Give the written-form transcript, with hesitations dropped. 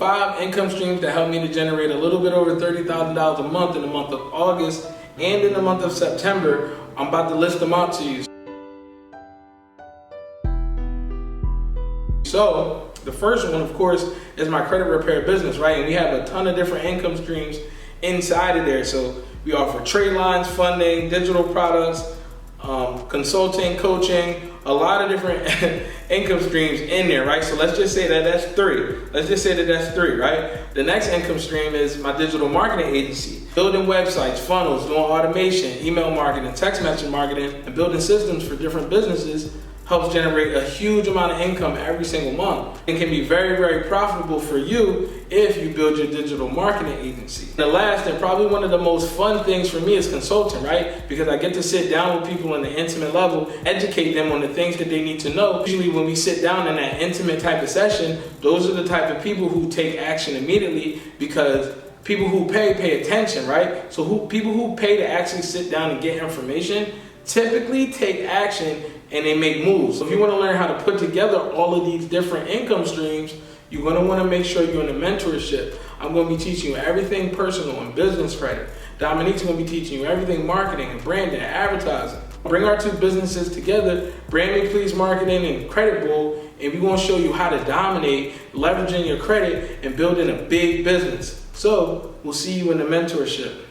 5 income streams that help me to generate a little bit over $30,000 a month in the month of August and in the month of September. I'm about to list them out to you. So the first one, of course, is my credit repair business, right? And we have a ton of different income streams inside of there. So we offer trade lines, funding, digital products, consulting, coaching, a lot of different income streams in there, right? So let's just say that that's 3. Let's just say that that's 3, right? The next income stream is my digital marketing agency. Building websites, funnels, doing automation, email marketing, text message marketing, and building systems for different businesses helps generate a huge amount of income every single month. It can be very, very profitable for you if you build your digital marketing agency. The last and probably one of the most fun things for me is consulting, right? Because I get to sit down with people on the intimate level, educate them on the things that they need to know. Usually when we sit down in that intimate type of session, those are the type of people who take action immediately, because people who pay attention, right? So people who pay to actually sit down and get information typically take action and they make moves. So if you want to learn how to put together all of these different income streams, you're going to want to make sure you're in the mentorship. I'm going to be teaching you everything personal and business credit. Dominique's going to be teaching you everything marketing and branding and advertising. Bring our 2 businesses together, Brand Me Please Marketing and Credit Bull, and we're going to show you how to dominate leveraging your credit and building a big business. So we'll see you in the mentorship.